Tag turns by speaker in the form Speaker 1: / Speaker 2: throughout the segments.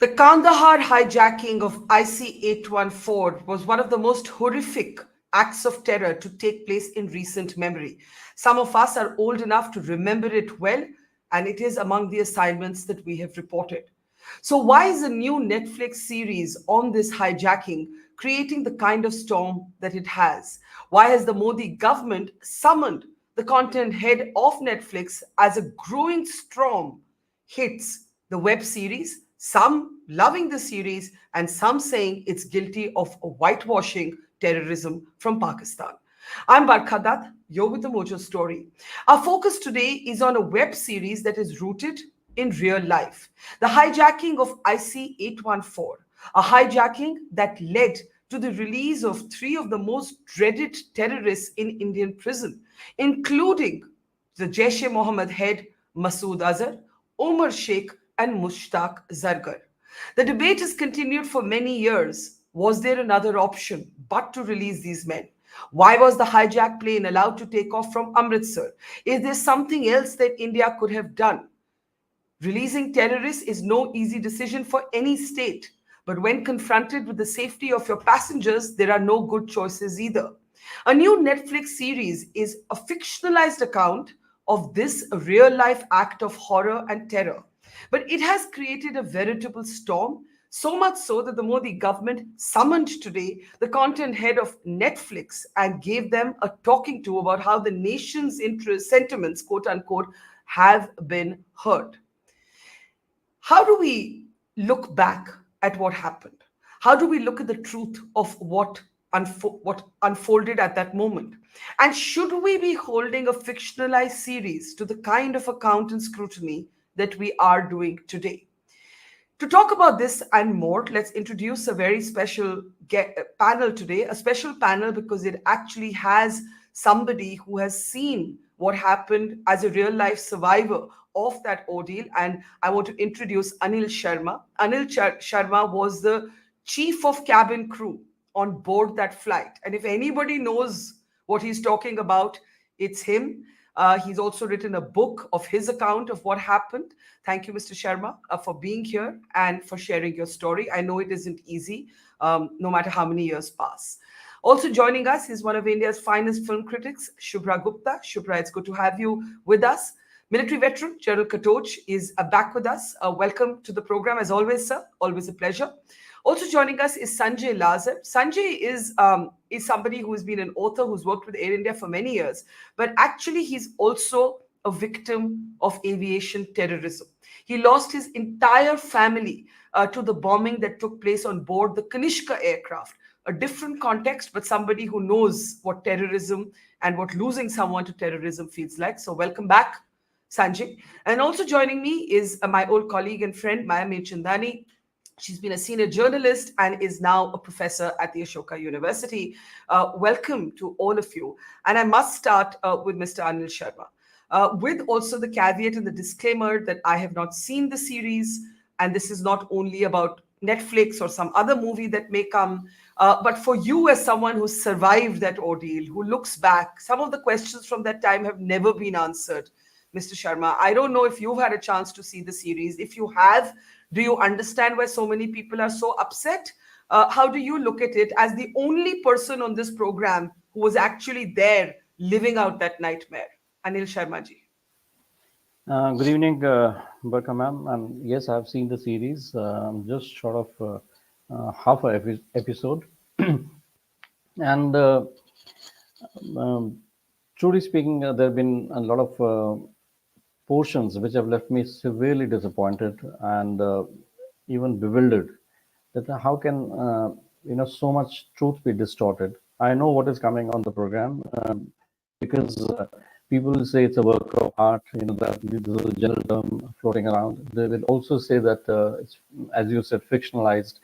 Speaker 1: The Kandahar hijacking of IC-814 was one of the most horrific acts of terror to take place in recent memory. Some of us are old enough to remember it well, and it is among the assignments that we have reported. So, why is a new Netflix series on this hijacking creating the kind of storm that it has? Why has the Modi government summoned the content head of Netflix as a growing storm hits the web series, some loving the series, and some saying it's guilty of whitewashing terrorism from Pakistan? I'm Barkha Dutt, you're with the Mojo story. Our focus today is on a web series that is rooted in real life. The hijacking of IC 814, a hijacking that led to the release of three of the most dreaded terrorists in Indian prison, including the Jaish-e-Mohammed head Masood Azhar, Omar Sheikh, and Mushtaq Zargar. The debate has continued for many years. Was there another option but to release these men? Why was the hijacked plane allowed to take off from Amritsar? Is there something else that India could have done? Releasing terrorists is no easy decision for any state. But when confronted with the safety of your passengers, there are no good choices either. A new Netflix series is a fictionalized account of this real life act of horror and terror. But it has created a veritable storm, so much so that the Modi government summoned today the content head of Netflix and gave them a talking to about how the nation's interest sentiments, quote unquote, have been hurt. How do we look back at what happened? How do we look at the truth of what unfolded at that moment? And should we be holding a fictionalized series to the kind of account and scrutiny that we are doing today? To talk about this and more, let's introduce a very special panel today, a special panel because it actually has somebody who has seen what happened as a real life survivor of that ordeal. And I want to introduce Anil Sharma. Sharma was the chief of cabin crew on board that flight. And if anybody knows what he's talking about, it's him. He's also written a book of his account of what happened. Thank you, Mr. Sharma, for being here and for sharing your story. I know it isn't easy, no matter how many years pass. Also joining us is one of India's finest film critics, Shubhra Gupta. Shubhra, it's good to have you with us. Military veteran General Katoch is back with us. Welcome to the program, as always, sir. Always a pleasure. Also joining us is Sanjay Lazar. Sanjay is somebody who has been an author who's worked with Air India for many years, but actually he's also a victim of aviation terrorism. He lost his entire family to the bombing that took place on board the Kanishka aircraft. A different context, but somebody who knows what terrorism and what losing someone to terrorism feels like. So welcome back, Sanjay. And also joining me is my old colleague and friend, Maya Mirchandani. She's been a senior journalist and is now a professor at the Ashoka University. Welcome to all of you. And I must start with Mr. Anil Sharma, with also the caveat and the disclaimer that I have not seen the series, and this is not only about Netflix or some other movie that may come, but for you as someone who survived that ordeal, who looks back, some of the questions from that time have never been answered. Mr. Sharma, I don't know if you've had a chance to see the series. If you have, do you understand why so many people are so upset? How do you look at it as the only person on this program who was actually there living out that nightmare? Anil Sharma ji.
Speaker 2: Good evening, Barkha ma'am. And yes, I've seen the series. Just short of half a episode. And truly speaking, there have been a lot of portions which have left me severely disappointed and even bewildered. That how can so much truth be distorted? I know what is coming on the program because people say it's a work of art. That this is a general term floating around. They will also say that it's, as you said, fictionalized.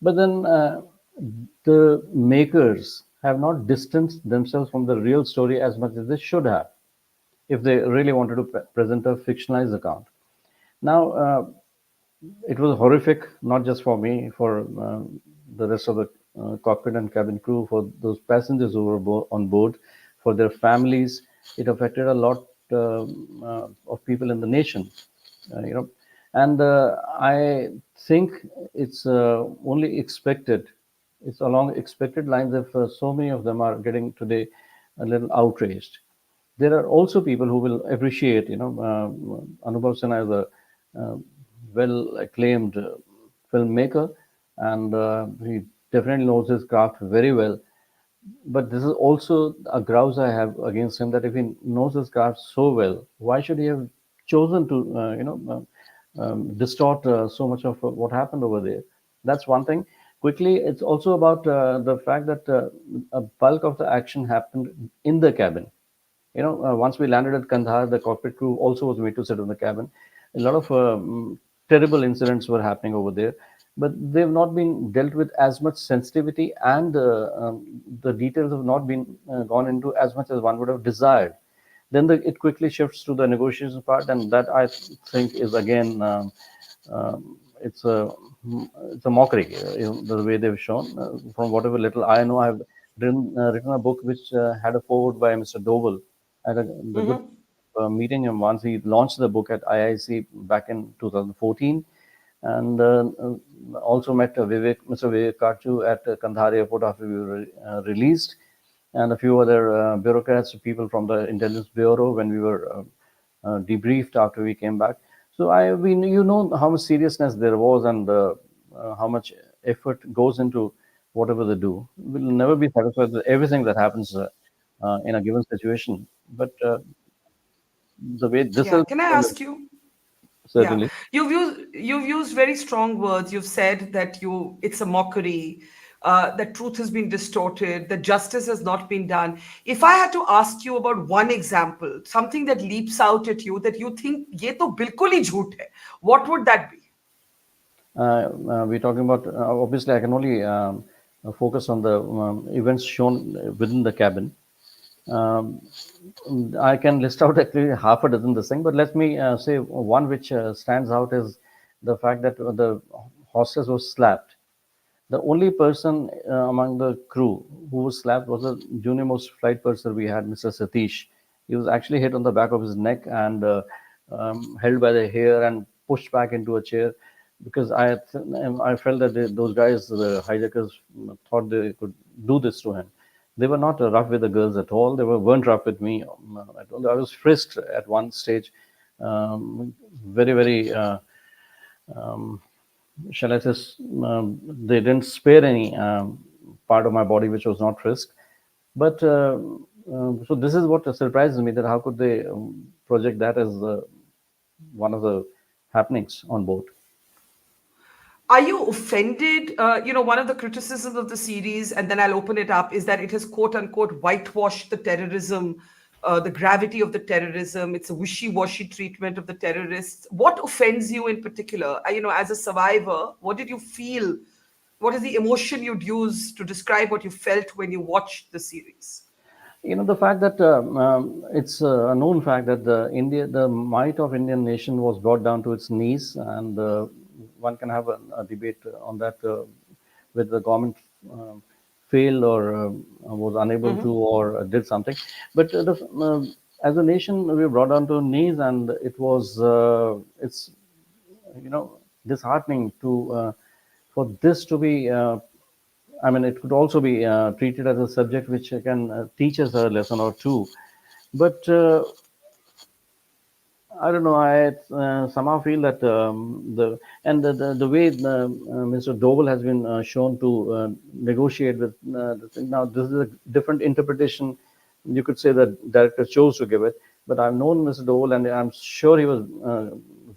Speaker 2: But then the makers have not distanced themselves from the real story as much as they should have, if they really wanted to present a fictionalized account. Now, it was horrific, not just for me, for the rest of the cockpit and cabin crew, for those passengers who were on board, for their families. It affected a lot of people in the nation, And I think it's only expected. It's along expected lines if so many of them are getting today a little outraged. There are also people who will appreciate, Anubhav Sinha is a uh, well acclaimed filmmaker, and he definitely knows his craft very well. But this is also a grouse I have against him, that if he knows his craft so well, why should he have chosen to, distort so much of what happened over there? That's one thing. Quickly, it's also about the fact that a bulk of the action happened in the cabin. Once we landed at Kandahar, the cockpit crew also was made to sit in the cabin. A lot of terrible incidents were happening over there, but they've not been dealt with as much sensitivity, and the details have not been gone into as much as one would have desired. Then it quickly shifts to the negotiation part, and that I think is again, um, it's a it's a mockery. The way they've shown. From whatever little I know, I've written a book which had a foreword by Mr. Doval. I had the good
Speaker 1: Hmm.
Speaker 2: meeting him once he launched the book at IIC back in 2014, and also met Mr. Vivek Karchu at Kandahar Airport after we were released, and a few other bureaucrats, people from the Intelligence Bureau when we were debriefed after we came back. So you know how much seriousness there was, and how much effort goes into whatever they do. We'll never be satisfied with everything that happens in a given situation, but the way this
Speaker 1: Yeah.
Speaker 2: is
Speaker 1: Can I ask you? Yeah,
Speaker 2: certainly.
Speaker 1: you've used very strong words. You've said that it's a mockery, that truth has been distorted, that justice has not been done. If I had to ask you about one example, something that leaps out at you that you think ये तो बिल्कुल ही झूठ है, what would that be?
Speaker 2: We're talking about, obviously, I can only focus on the events shown within the cabin. Um, I can list out actually half a dozen this thing, but let me say one which stands out is the fact that the hostess was slapped. The only person among the crew who was slapped was a junior most flight purser we had, Mr. Satish. He was actually hit on the back of his neck and held by the hair and pushed back into a chair, because I felt that those guys, the hijackers, thought they could do this to him. They were not rough with the girls at all. They weren't rough with me at all. I was frisked at one stage, um, very, very. Um, Shall I say, they didn't spare any part of my body which was not frisked. But so this is what surprises me, that how could they project that as one of the happenings on board.
Speaker 1: Are you offended? One of the criticisms of the series, and then I'll open it up, is that it has quote unquote whitewashed the terrorism, the gravity of the terrorism. It's a wishy washy treatment of the terrorists. What offends you in particular? As a survivor, what did you feel? What is the emotion you'd use to describe what you felt when you watched the series?
Speaker 2: The fact that it's a known fact that the might of Indian nation was brought down to its knees, and one can have a debate on that, with the government failed or was unable to,
Speaker 1: Hmm.
Speaker 2: or did something. But as a nation, we were brought down to knees, and it's you know disheartening to for this to be. I mean, it could also be treated as a subject which can teach us a lesson or two. But I don't know. I somehow feel that the way Mr. Doval has been shown to negotiate with the thing. Now, this is a different interpretation. You could say that director chose to give it, but I've known Mr. Doval, and I'm sure he was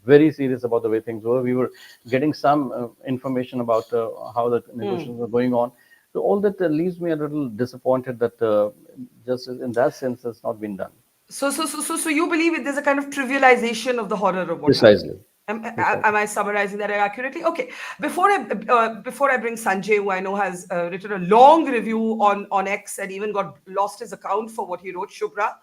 Speaker 2: very serious about the way things were. We were getting some information about how the negotiations were going on. So all that leaves me a little disappointed that just in that sense, it's not been done.
Speaker 1: So you believe there's a kind of trivialization of the horror of what happened.
Speaker 2: Precisely.
Speaker 1: Am I summarizing that accurately? Okay. Before I bring Sanjay, who I know has written a long review on X and even got lost his account for what he wrote, Shubhra.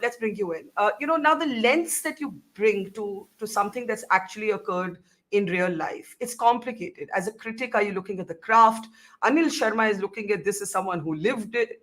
Speaker 1: Let's bring you in. Now the lens that you bring to something that's actually occurred in real life, it's complicated. As a critic, are you looking at the craft? Anil Sharma is looking at this as someone who lived it,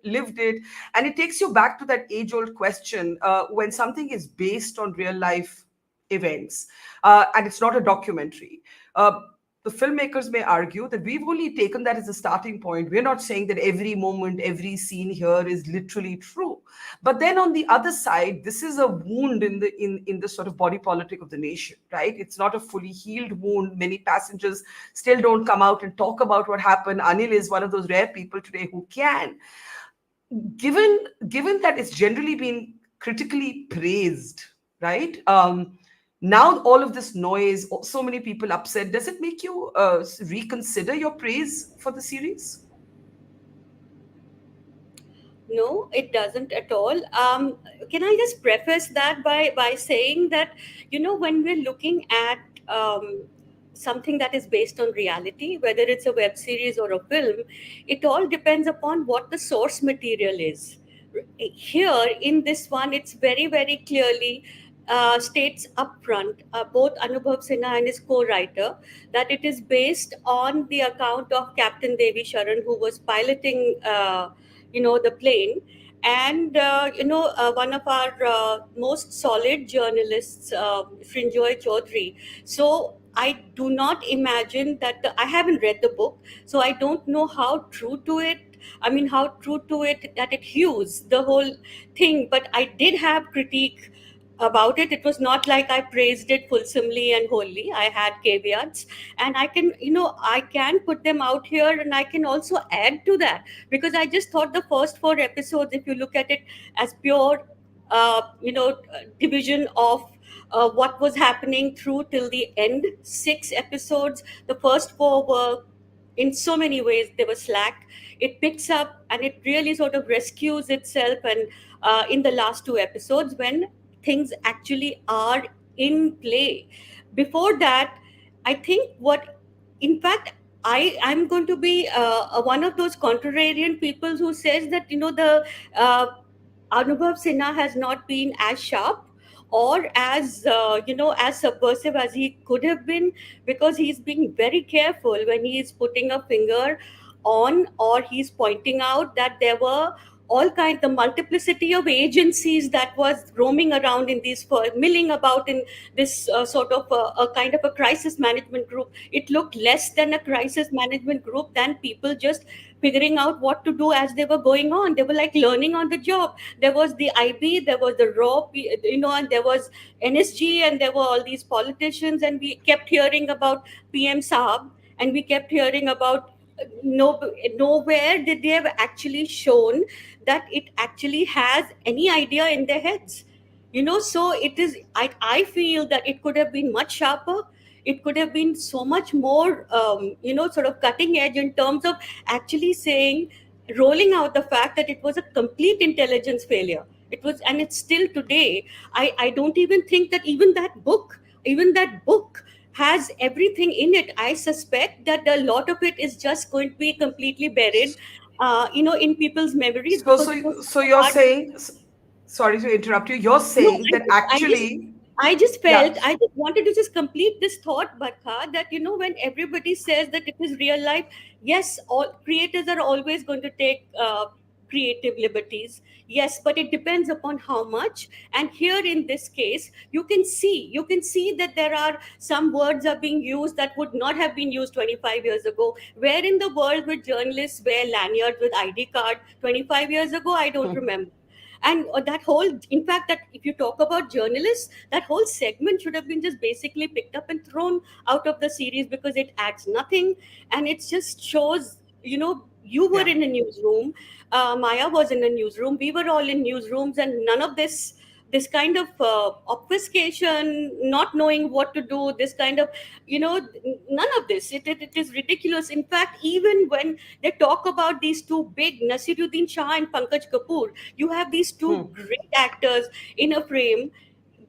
Speaker 1: and it takes you back to that age-old question: when something is based on real life, events, and it's not a documentary. The filmmakers may argue that we've only taken that as a starting point. We're not saying that every moment, every scene here is literally true. But then on the other side, this is a wound in the sort of body politic of the nation, right? It's not a fully healed wound. Many passengers still don't come out and talk about what happened. Anil is one of those rare people today who can. Given that it's generally been critically praised, right? Now all of this noise, so many people upset, does it make you reconsider your praise for the series?
Speaker 3: No, it doesn't at all. Can I just preface that by saying that, when we're looking at something that is based on reality, whether it's a web series or a film, it all depends upon what the source material is. Here in this one, it's very, very clearly states upfront, both Anubhav Sinha and his co-writer, that it is based on the account of Captain Devi Sharan, who was piloting, the plane. And one of our most solid journalists, Frinjoy Chaudhary. So I do not imagine that I haven't read the book, so I don't know how true to it. I mean, how true to it that it hews the whole thing. But I did have critique about it. It was not like I praised it fulsomely and wholly. I had caveats, and I can put them out here, and I can also add to that, because I just thought the first four episodes, if you look at it as pure, division of what was happening through till the end, six episodes, the first four were, in so many ways, they were slack. It picks up and it really sort of rescues itself, and in the last two episodes, when things actually are in play. Before that, I think what, in fact, I'm going to be one of those contrarian people who says that, the uh, Anubhav Sinha has not been as sharp or as subversive as he could have been, because he's being very careful when he is putting a finger on, or he's pointing out that there were all kind the multiplicity of agencies that was roaming around in these, milling about in this sort of a kind of a crisis management group. It looked less than a crisis management group than people just figuring out what to do as they were going on. They were like learning on the job. There was the IB, there was the RAW, and there was NSG, and there were all these politicians, and we kept hearing about PM Saab, and we kept hearing about, no, nowhere did they have actually shown that it actually has any idea in their heads. So it is, I feel that it could have been much sharper. It could have been so much more, sort of cutting edge in terms of actually saying, rolling out the fact that it was a complete intelligence failure. It was, and it's still today. I don't even think that even that book has everything in it. I suspect that a lot of it is just going to be completely buried, in people's memories,
Speaker 1: So,
Speaker 3: because
Speaker 1: so,
Speaker 3: it was
Speaker 1: so
Speaker 3: so
Speaker 1: you're
Speaker 3: hard.
Speaker 1: saying, sorry to interrupt you, you're
Speaker 3: No,
Speaker 1: saying that
Speaker 3: I just
Speaker 1: actually,
Speaker 3: I just
Speaker 1: yeah.
Speaker 3: felt, I just wanted to just complete this thought, Barkha, that, when everybody says that it is real life, yes, all creators are always going to take creative liberties. Yes, but it depends upon how much. And here in this case, you can see that there are some words are being used that would not have been used 25 years ago. Where in the world would journalists wear lanyards with ID card 25 years ago? I don't remember. And that whole, in fact, that if you talk about journalists, that whole segment should have been just basically picked up and thrown out of the series, because it adds nothing. And it just shows, you were
Speaker 1: Yeah.
Speaker 3: in a newsroom, Maya was in a newsroom, we were all in newsrooms, and none of this kind of obfuscation, not knowing what to do, this kind of, none of this, it is ridiculous. In fact, even when they talk about these two big, Nasiruddin Shah and Pankaj Kapoor, you have these two
Speaker 1: Hmm.
Speaker 3: great actors in a frame.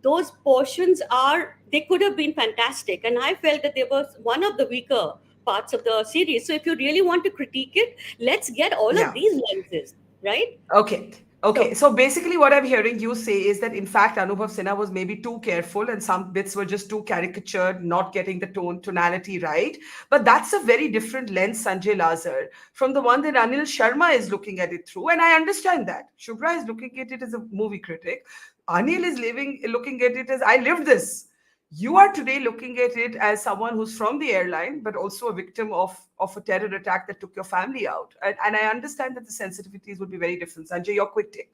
Speaker 3: Those portions are, they could have been fantastic, and I felt that they was one of the weaker parts of the series. So if you really want to critique it, let's get all of
Speaker 1: Yeah.
Speaker 3: these lenses, right?
Speaker 1: Okay. Okay.
Speaker 3: So
Speaker 1: So basically, what I'm hearing you say is that, in fact, Anubhav Sinha was maybe too careful and some bits were just too caricatured, not getting the tonality right. But that's a very different lens, Sanjay Lazar, from the one that Anil Sharma is looking at it through. And I understand that. Shubhra is looking at it as a movie critic. Anil is looking at it as, I lived this. You are today looking at it as someone who's from the airline, but also a victim of a terror attack that took your family out. And I understand that the sensitivities would be very different. Sanjay, your quick take.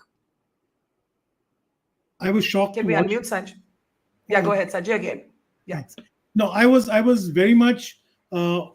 Speaker 4: I was shocked
Speaker 1: Can
Speaker 4: to
Speaker 1: we
Speaker 4: watch.
Speaker 1: unmute Sanjay? Yeah,
Speaker 4: Oh,
Speaker 1: go ahead, Sanjay, again. Yeah.
Speaker 4: thanks. No, I was very much, I'm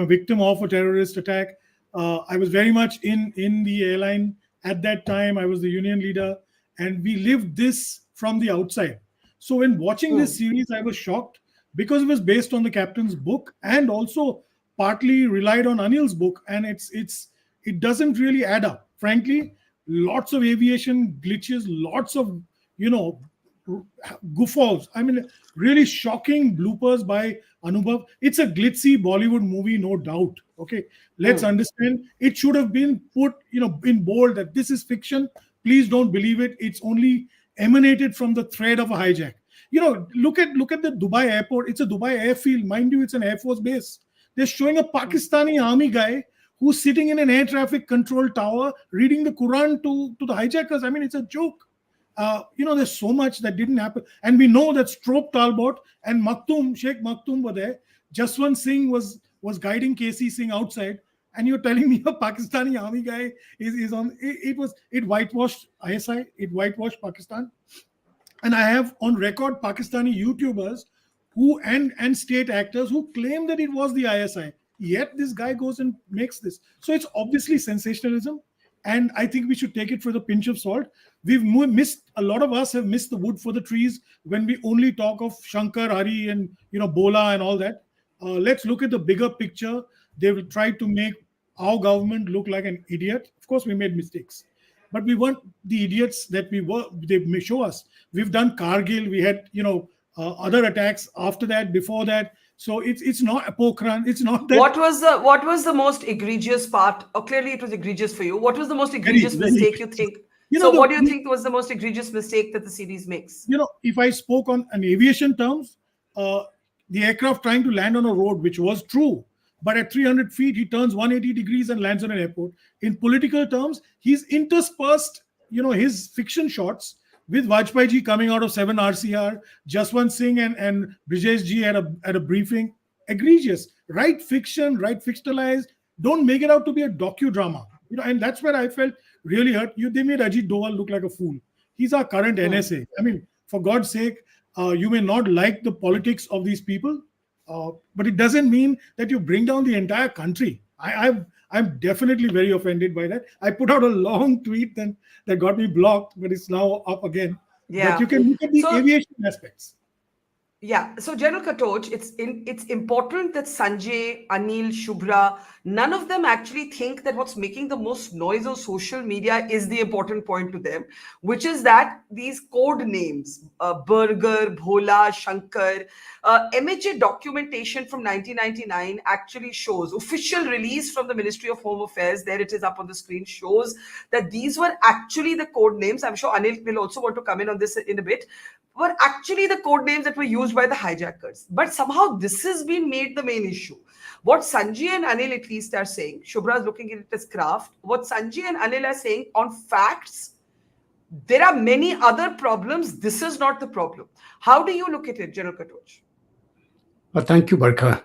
Speaker 4: a victim of a terrorist attack. I was very much in the airline at that time. I was the union leader, and we lived this from the outside. So when watching
Speaker 1: Hmm.
Speaker 4: this series, I was shocked because it was based on the captain's book and also partly relied on Anil's book, and it doesn't really add up. Frankly, lots of aviation glitches, lots of you know guffaws. I mean, really shocking bloopers by Anubhav. It's a glitzy Bollywood movie, no doubt. Okay, let's
Speaker 1: Hmm.
Speaker 4: understand. It should have been put, in bold that this is fiction. Please don't believe it. It's only emanated from the thread of a hijack. Look at the Dubai airport. It's a Dubai airfield, mind you. It's an Air Force base. They're showing a Pakistani army guy who's sitting in an air traffic control tower reading the Quran to the hijackers. I mean, it's a joke. There's so much that didn't happen. And we know that Strope Talbot and Sheikh Maktoum were there. Jaswant Singh was guiding KC Singh outside. And you're telling me a Pakistani army guy is on it whitewashed ISI, it whitewashed Pakistan. And I have on record Pakistani YouTubers who and state actors who claim that it was the ISI. Yet this guy goes and makes this. So it's obviously sensationalism, and I think we should take it for the pinch of salt. Missed a lot of us have missed the wood for the trees when we only talk of Shankar, Hari, and Bola and all that. Let's look at the bigger picture. They've tried to make our government look like an idiot. Of course, we made mistakes, but we weren't the idiots that we were. They may show us. We've done Kargil. We had other attacks after that, before that. So it's not Apokran. It's not that.
Speaker 1: What was the most egregious part? Oh, clearly it was egregious for you. What was the most
Speaker 4: Very,
Speaker 1: egregious
Speaker 4: very.
Speaker 1: mistake you think?
Speaker 4: You know
Speaker 1: So,
Speaker 4: the
Speaker 1: what do you think was the most egregious mistake that the series makes?
Speaker 4: if I spoke on an aviation terms, uh, the aircraft trying to land on a road, which was true, but at 300 feet, he turns 180 degrees and lands on an airport. In political terms, he's interspersed, his fiction shots with Vajpayee ji coming out of 7 RCR, Jaswant Singh and Brijesh ji at a briefing. Egregious. Write fiction, write fictionalized. Don't make it out to be a docudrama. And that's where I felt really hurt. They made Ajit Doval look like a fool. He's our current
Speaker 1: Hmm.
Speaker 4: NSA. I mean, for God's sake, you may not like the politics of these people, but it doesn't mean that you bring down the entire country. I'm definitely very offended by that. I put out a long tweet that got me blocked, but it's now up again. But you
Speaker 1: Yeah.
Speaker 4: can look at the
Speaker 1: So,
Speaker 4: aviation aspects.
Speaker 1: yeah, so General Katoch, it's important that Sanjay, Anil, Shubhra, none of them actually think that what's making the most noise on social media is the important point to them, which is that these code names, Burger, Bhola, Shankar, MHA documentation from 1999 actually shows, official release from the Ministry of Home Affairs, there it is up on the screen, shows that these were actually the code names. I'm sure Anil will also want to come in on this in a bit, were actually the code names that were used by the hijackers. But somehow this has been made the main issue. What Sanjay and Anil at least are saying, Shubhra is looking at it as craft. What Sanjay and Anil are saying on facts, there are many other problems. This is not the problem. How do you look at it, General Katoch?
Speaker 5: Thank you, Barkha.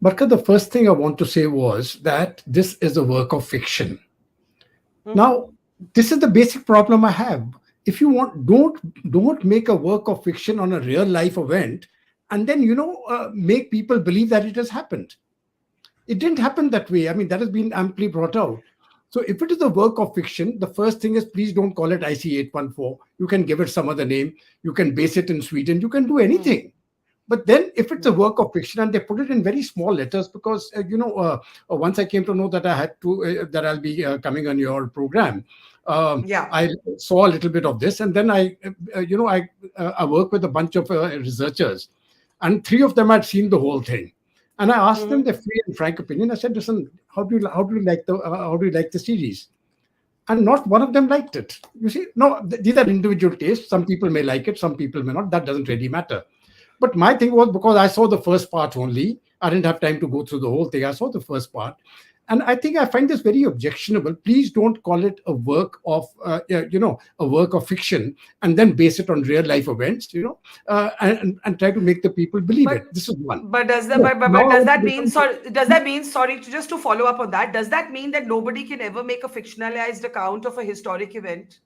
Speaker 5: Barkha, the first thing I want to say was that this is a work of fiction. Now, this is the basic problem I have. If you want, don't make a work of fiction on a real life event, and then make people believe that it has happened. It didn't happen that way. I mean, that has been amply brought out. So if it is a work of fiction, the first thing is please don't call it IC 814. You can give it some other name. You can base it in Sweden. You can do anything. But then, if it's a work of fiction and they put it in very small letters, because once I came to know that I had to that I'll be coming on your program,
Speaker 1: Yeah.
Speaker 5: I saw a little bit of this, and then I work with a bunch of researchers, and 3 of them had seen the whole thing, and I asked them their free and frank opinion. I said, "Listen, how do you like the series?" And not one of them liked it. You see, no, these are individual tastes. Some people may like it, some people may not. That doesn't really matter. But my thing was, because I saw the first part only, I didn't have time to go through the whole thing. I saw the first part. And I think I find this very objectionable. Please don't call it a work of, a work of fiction, and then base it on real life events, and try to make the people believe it.
Speaker 1: But
Speaker 5: This is one.
Speaker 1: but does that
Speaker 5: Yes,
Speaker 1: but
Speaker 5: now I
Speaker 1: does
Speaker 5: want to
Speaker 1: that
Speaker 5: get
Speaker 1: mean,
Speaker 5: on to.
Speaker 1: sorry, does that mean, sorry, just to follow up on that, does that mean that nobody can ever make a fictionalized account of a historic event?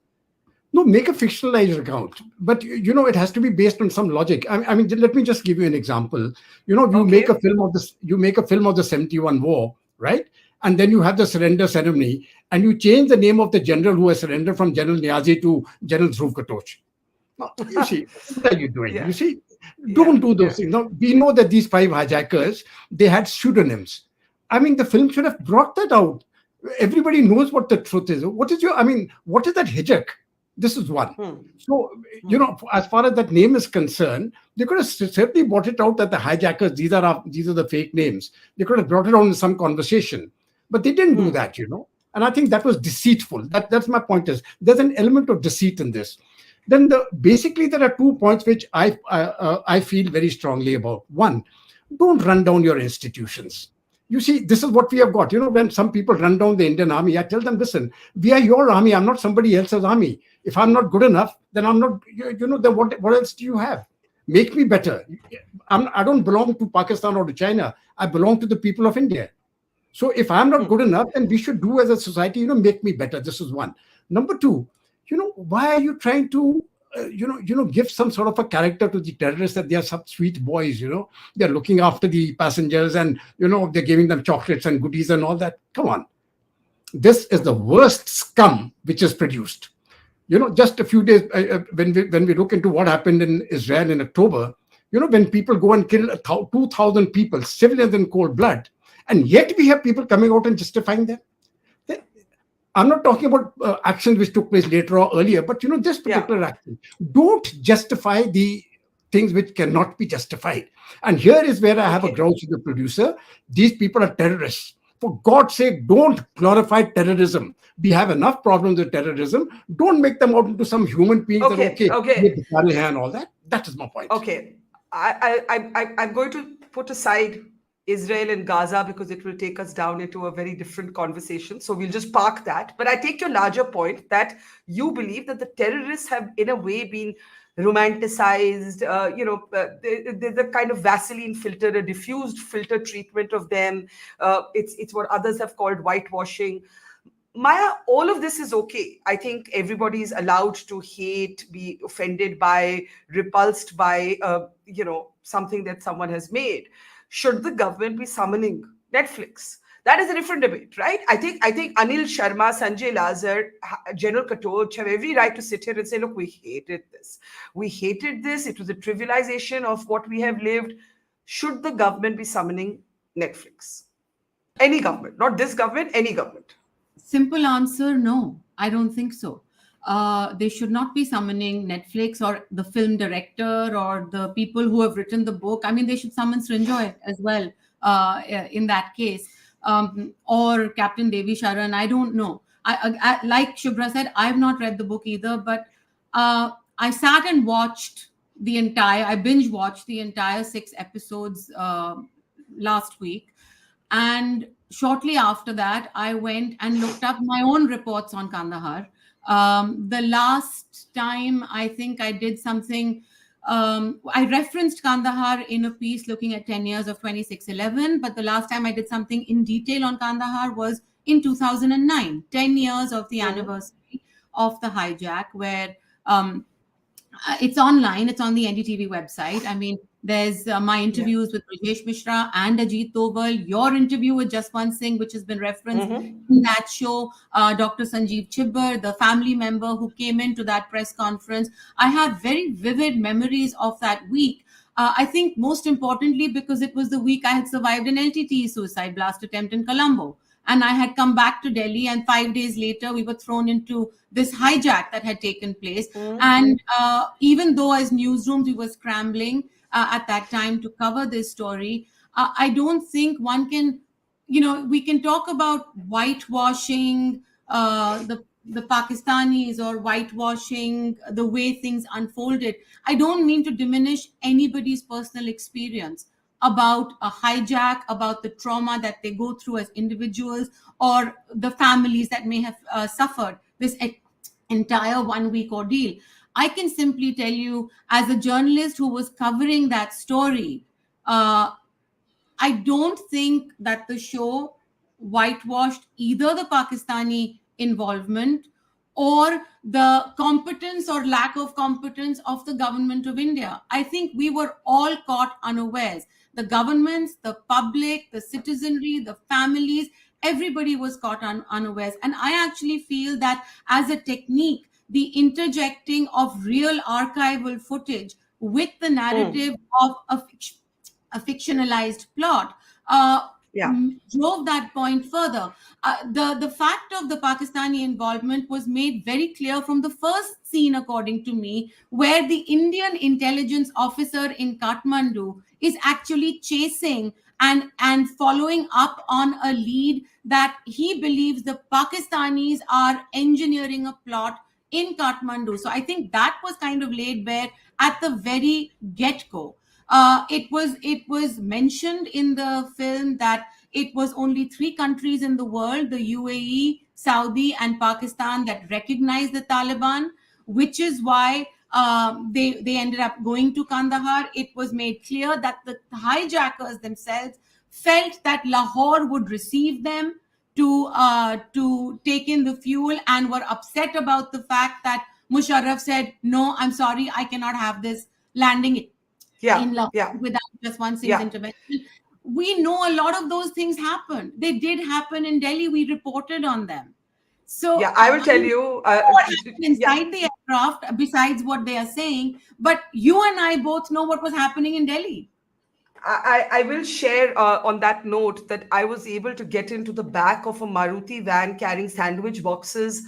Speaker 5: No, make a fictionalized account, but it has to be based on some logic. I mean, let me just give you an example. You make a
Speaker 1: Okay.
Speaker 5: film of this. You make a film of the 71 war, right? And then you have the surrender ceremony, and you change the name of the general who has surrendered from General Niazi to General Dhruv Katoch. Now, you see, what are you doing?
Speaker 1: Yeah.
Speaker 5: You see,
Speaker 1: Yeah.
Speaker 5: don't do those
Speaker 1: Yeah.
Speaker 5: things. Now, we know that these five hijackers, they had pseudonyms. I mean, the film should have brought that out. Everybody knows what the truth is. What is that hijack? This is one.
Speaker 1: Hmm.
Speaker 5: So,
Speaker 1: Hmm.
Speaker 5: as far as that name is concerned, they could have certainly brought it out that the hijackers, these are the fake names. They could have brought it out in some conversation, but they didn't do
Speaker 1: Hmm.
Speaker 5: that. And I think that was deceitful. That's my point. Is there's an element of deceit in this. Then basically there are 2 points which I feel very strongly about. One, don't run down your institutions. You see, this is what we have got. When some people run down the Indian army, I tell them, listen, we are your army. I'm not somebody else's army. If I'm not good enough, then I'm not. Then what else do you have? Make me better. I don't belong to Pakistan or to China. I belong to the people of India. So if I'm not
Speaker 1: Hmm.
Speaker 5: good enough, then we should do as a society, make me better. This is one. Number two, why are you trying to, give some sort of a character to the terrorists that they are some sweet boys, they're looking after the passengers and, they're giving them chocolates and goodies and all that. Come on. This is the worst scum which is produced. Just a few days, when we look into what happened in Israel in October, when people go and kill 2,000 people, civilians in cold blood, and yet we have people coming out and justifying them. I'm not talking about actions which took place later or earlier, but this
Speaker 1: Yeah.
Speaker 5: particular action. Don't justify the things which cannot be justified. And here is where I have a
Speaker 1: Okay.
Speaker 5: grouch with the producer. These people are terrorists. For God's sake, don't glorify terrorism. We have enough problems with terrorism. Don't make them out into some human beings that
Speaker 1: Okay.
Speaker 5: okay, ye
Speaker 1: Okay.
Speaker 5: bechare hain and all that. That is my point.
Speaker 1: Okay. I'm going to put aside Israel and Gaza because it will take us down into a very different conversation. So we'll just park that. But I take your larger point that you believe that the terrorists have, in a way, been romanticized, the kind of Vaseline filter, a diffused filter treatment of them. It's what others have called whitewashing. Maya, all of this is okay. I think everybody is allowed to hate, be offended by, repulsed by, something that someone has made. Should the government be summoning Netflix? That is a different debate, right? I think Anil Sharma, Sanjay Lazar, General Katoch have every right to sit here and say, look, we hated this. We hated this. It was a trivialization of what we have lived. Should the government be summoning Netflix? Any government, not this government, any government.
Speaker 6: Simple answer, no, I don't think so. They should not be summoning Netflix or the film director or the people who have written the book. I mean, they should summon Srinjoy as well in that case, or Captain Devi Sharan. I don't know. Like Shubhra said, I have not read the book either, but I sat and watched I binge watched the entire 6 episodes last week. And shortly after that, I went and looked up my own reports on Kandahar. The last time I think I did something, I referenced Kandahar in a piece looking at 10 years of 2611, but the last time I did something in detail on Kandahar was in 2009, 10 years of the anniversary of the hijack, where it's online. It's on the NDTV website. I mean, there's my interviews with Rajesh Mishra and Ajit Doval, your interview with Jaswant Singh, which has been referenced in that show, Dr. Sanjeev Chibbar, the family member who came into that press conference. I have very vivid memories of that week. I think most importantly, because it was the week I had survived an LTTE suicide blast attempt in Colombo. And I had come back to Delhi, and 5 days later, we were thrown into this hijack that had taken place. And even though as newsrooms, we were scrambling at that time to cover this story, I don't think one can, we can talk about whitewashing the Pakistanis or whitewashing the way things unfolded. I don't mean to diminish anybody's personal experience. about a hijack, about the trauma that they go through as individuals, or the families that may have suffered this entire 1 week ordeal. I can simply tell you, as a journalist who was covering that story, I don't think that the show whitewashed either the Pakistani involvement or the competence or lack of competence of the government of India. I think we were all caught unawares. The governments, the public, the citizenry, the families, everybody was caught unawares. And I actually feel that as a technique, the interjecting of real archival footage with the narrative of a fictionalized plot drove that point further. The fact of the Pakistani involvement was made very clear from the first scene, according to me, where the Indian intelligence officer in Kathmandu is actually chasing and following up on a lead that he believes the Pakistanis are engineering a plot in Kathmandu. So I think that was kind of laid bare at the very get-go. It was mentioned in the film that it was only 3 countries in the world, the UAE, Saudi, and Pakistan, that recognized the Taliban, which is why they ended up going to Kandahar. It was made clear that the hijackers themselves felt that Lahore would receive them to take in the fuel, and were upset about the fact that Musharraf said, "No, I'm sorry, I cannot have this landing in Lahore without just one single intervention." We know a lot of those things happened. They did happen in Delhi. We reported on them. So
Speaker 1: I will tell you
Speaker 6: what happened inside the aircraft besides what they are saying, but you and I both know what was happening in Delhi.
Speaker 1: I will share on that note that I was able to get into the back of a Maruti van carrying sandwich boxes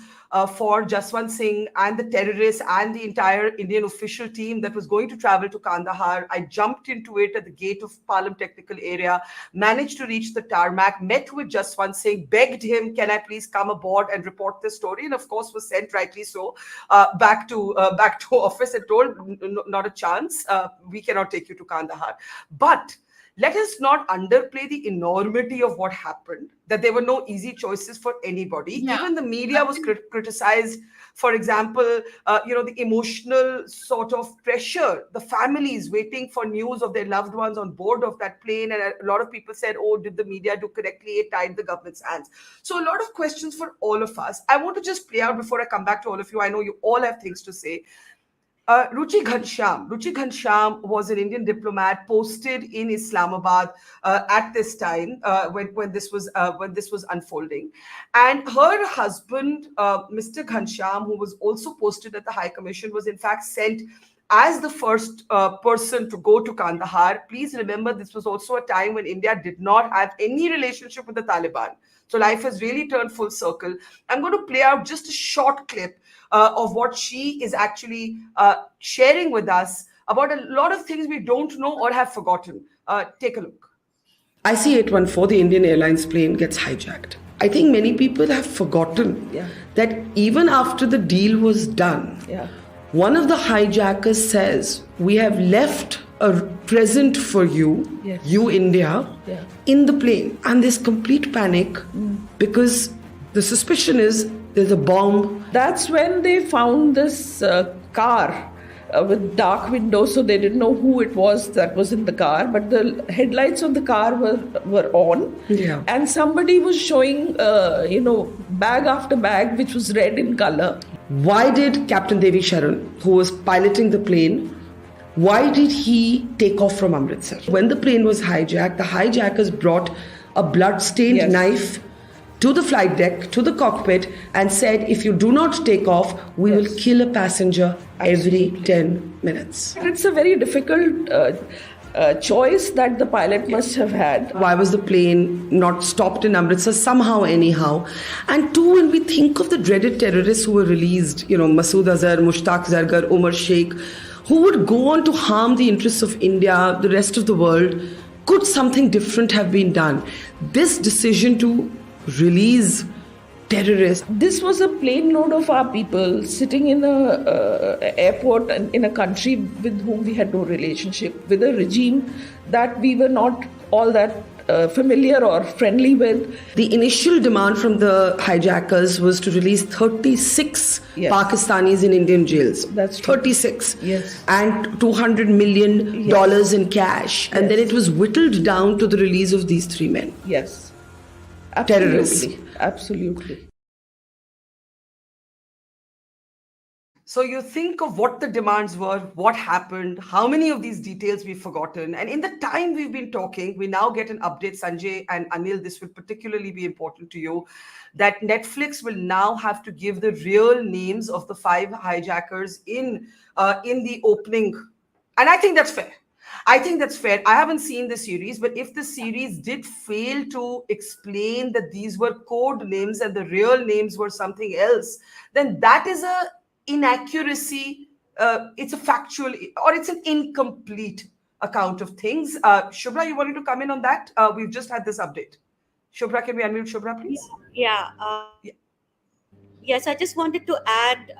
Speaker 1: for Jaswant Singh and the terrorists and the entire Indian official team that was going to travel to Kandahar. I jumped into it at the gate of Palam Technical Area, managed to reach the tarmac, met with Jaswant Singh, begged him, can I please come aboard and report this story? And of course was sent, rightly so, back to office and told, not a chance, we cannot take you to Kandahar. But let us not underplay the enormity of what happened, that there were no easy choices for anybody.
Speaker 6: Yeah.
Speaker 1: Even the media was criticized. For example, the emotional sort of pressure, the families waiting for news of their loved ones on board of that plane. And a lot of people said, oh, did the media do correctly? It tied the government's hands. So a lot of questions for all of us. I want to just play out before I come back to all of you. I know you all have things to say. Ruchi Ghanshyam was an Indian diplomat posted in Islamabad at this time when this was unfolding, and her husband, Mr. Ghanshyam, who was also posted at the High Commission, was in fact sent as the first person to go to Kandahar. Please remember, this was also a time when India did not have any relationship with the Taliban. So life has really turned full circle. I'm going to play out just a short clip of what she is actually sharing with us about a lot of things we don't know or have forgotten. Take a look.
Speaker 7: IC-814, the Indian Airlines plane, gets hijacked. I think many people have forgotten that even after the deal was done, one of the hijackers says, we have left a present for you, you India, in the plane. And there's complete panic because the suspicion is there's a bomb.
Speaker 8: That's when they found this car with dark windows, so they didn't know who it was that was in the car, but the headlights of the car were on, and somebody was showing bag after bag which was red in color.
Speaker 7: Why did Captain Devi Sharan, who was piloting the plane, why did he take off from Amritsar? When the plane was hijacked, the hijackers brought a blood-stained knife to the flight deck, to the cockpit, and said, if you do not take off, we will kill a passenger every 10 minutes.
Speaker 8: It's a very difficult choice that the pilot must have had.
Speaker 7: Why was the plane not stopped in Amritsar somehow, anyhow? And two, when we think of the dreaded terrorists who were released, Masood Azhar, Mushtaq Zargar, Umar Sheikh, who would go on to harm the interests of India, the rest of the world, could something different have been done? This decision to release terrorists.
Speaker 8: This was a plane load of our people sitting in a airport in a country with whom we had no relationship, with a regime that we were not all that familiar or friendly with.
Speaker 7: The initial demand from the hijackers was to release 36
Speaker 8: Yes.
Speaker 7: Pakistanis in Indian jails.
Speaker 8: That's true.
Speaker 7: 36.
Speaker 8: Yes.
Speaker 7: And $200 million
Speaker 8: Yes.
Speaker 7: in cash. And then
Speaker 8: Yes.
Speaker 7: it was whittled down to the release of these three men.
Speaker 8: Yes.
Speaker 7: Terrorists.
Speaker 8: Absolutely. Absolutely.
Speaker 1: So you think of what the demands were, what happened, how many of these details we've forgotten. And in the time we've been talking, we now get an update, Sanjay and Anil, this will particularly be important to you, that Netflix will now have to give the real names of the 5 hijackers in the opening. And I think that's fair. I think that's fair. I haven't seen the series, but if the series did fail to explain that these were code names and the real names were something else, then that is a inaccuracy. It's a factual or it's an incomplete account of things. Shubhra, you wanted to come in on that? We've just had this update. Shubhra, can we unmute Shubhra, please?
Speaker 3: Yeah. Yes, I just wanted to add,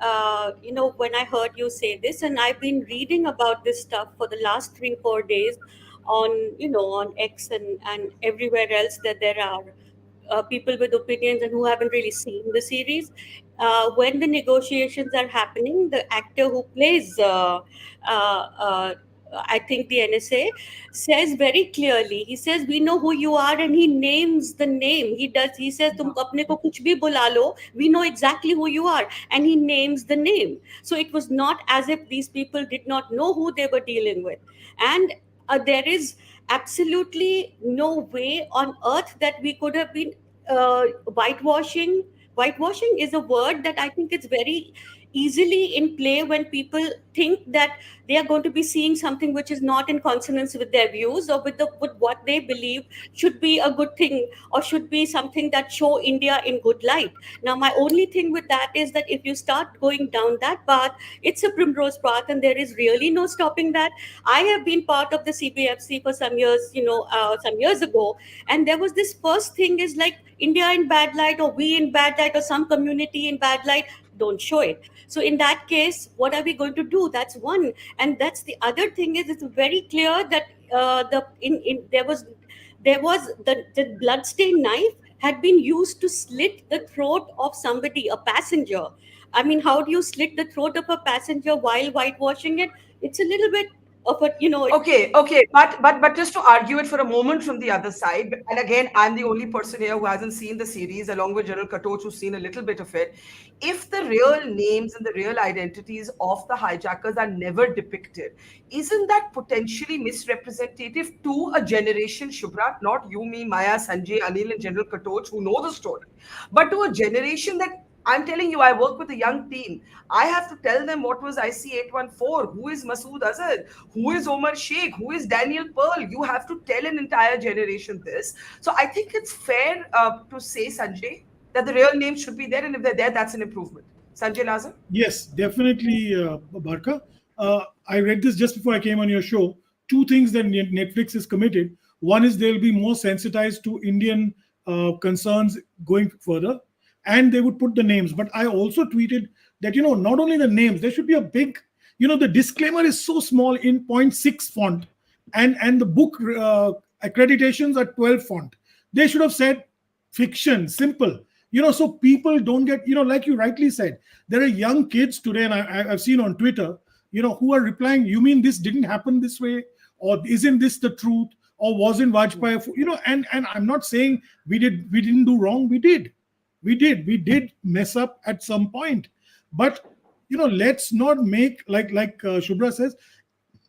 Speaker 3: when I heard you say this, and I've been reading about this stuff for the last 3, 4 days on X and everywhere else that there are people with opinions and who haven't really seen the series. When the negotiations are happening, the actor who plays, I think the NSA, says very clearly. He says, "We know who you are," and he names the name. He does. He says, "Tum apne ko kuch bhi bula lo. We know exactly who you are," and he names the name. So it was not as if these people did not know who they were dealing with, and there is absolutely no way on earth that we could have been whitewashing. Whitewashing is a word that I think is very easily in play when people think that they are going to be seeing something which is not in consonance with their views or with what they believe should be a good thing or should be something that show India in good light. Now, my only thing with that is that if you start going down that path, it's a primrose path, and there is really no stopping that. I have been part of the CPFC for some years, some years ago, and there was this first thing is like India in bad light or we in bad light or some community in bad light. Don't show it. So in that case, what are we going to do? That's one, and that's the other thing is it's very clear that there was the bloodstained knife had been used to slit the throat of somebody, a passenger. I mean, how do you slit the throat of a passenger while whitewashing it? It's a little bit of a
Speaker 1: Okay, but just to argue it for a moment from the other side, and again, I'm the only person here who hasn't seen the series, along with General Katoch, who's seen a little bit of it. If the real names and the real identities of the hijackers are never depicted, isn't that potentially misrepresentative to a generation, Shubhra, not you, me, Maya, Sanjay, Anil, and General Katoch, who know the story, but to a generation that I'm telling you, I work with a young team. I have to tell them what was IC 814, who is Masood Azhar, who is Omar Sheikh, who is Daniel Pearl. You have to tell an entire generation this. So I think it's fair to say, Sanjay, that the real names should be there, and if they're there, that's an improvement. Sanjay Lazar?
Speaker 4: Yes, definitely, Barkha. I read this just before I came on your show. Two things that Netflix is committed. One is they'll be more sensitized to Indian concerns going further, and they would put the names. But I also tweeted that, not only the names, there should be a big, the disclaimer is so small in 0.6 font, and the book accreditations are 12 font. They should have said fiction, simple. So people don't get, like you rightly said, there are young kids today, and I've seen on Twitter, who are replying, you mean this didn't happen this way? Or isn't this the truth? Or wasn't Vajpayee, and I'm not saying we didn't do wrong. We did mess up at some point. But, let's not make, like Shubhra says,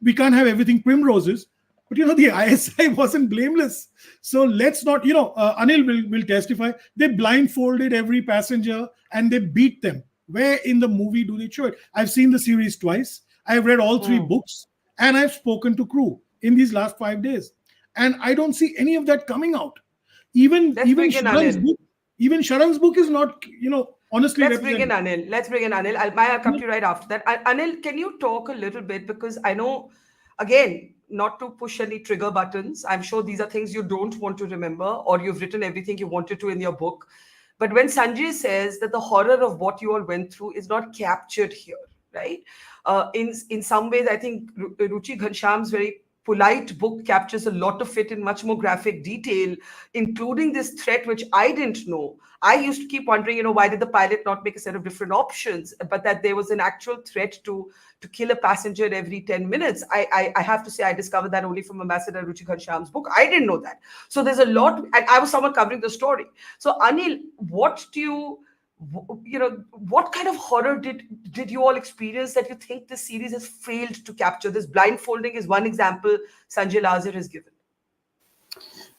Speaker 4: we can't have everything primroses. But the ISI wasn't blameless. So let's not, Anil will testify. They blindfolded every passenger and they beat them. Where in the movie do they show it? I've seen the series twice. I've read all 3 books, and I've spoken to crew in these last 5 days. And I don't see any of that coming out. Even Sharan's book is not, honestly.
Speaker 1: Let's bring in Anil. Maya, I'll come to you right after that. Anil, can you talk a little bit? Because I know, again, not to push any trigger buttons. I'm sure these are things you don't want to remember, or you've written everything you wanted to in your book. But when Sanjay says that the horror of what you all went through is not captured here, right? In some ways, I think Ruchi Ghanshyam's very polite book captures a lot of it in much more graphic detail, including this threat, which I didn't know. I used to keep wondering, why did the pilot not make a set of different options? But that there was an actual threat to kill a passenger every 10 minutes. I have to say, I discovered that only from Ambassador Ruchi Ghanshyam's book. I didn't know that. So there's a lot, and I was someone covering the story. So Anil, what do what kind of horror did you all experience that you think this series has failed to capture? This blindfolding is one example Sanjay Lazar has given.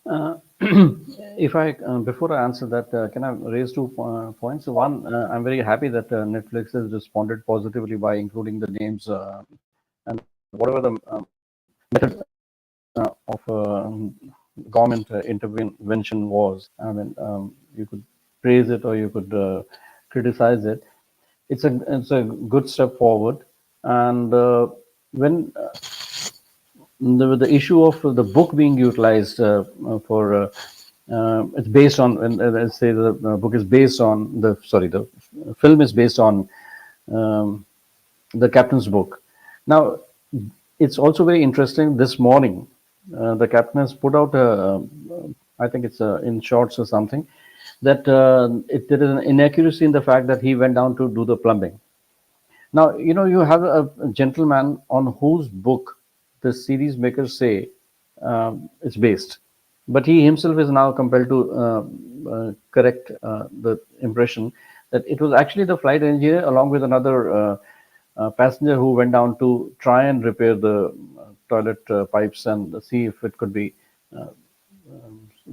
Speaker 2: Uh, if I before I answer that, can I raise two points? One, I'm very happy that Netflix has responded positively by including the names and whatever the method of government intervention was. I mean, you could praise it or you could criticize it. It's a good step forward, and when the issue of the book being utilized for it's based on, let's say the book is based on the film is based on the captain's book. Now, it's also very interesting. This morning, the captain has put out I think it's in shorts or something, that there is an inaccuracy in the fact that he went down to do the plumbing. Now, you have a gentleman on whose book the series makers say it's based, but he himself is now compelled to correct the impression that it was actually the flight engineer along with another passenger who went down to try and repair the toilet pipes and see if it could be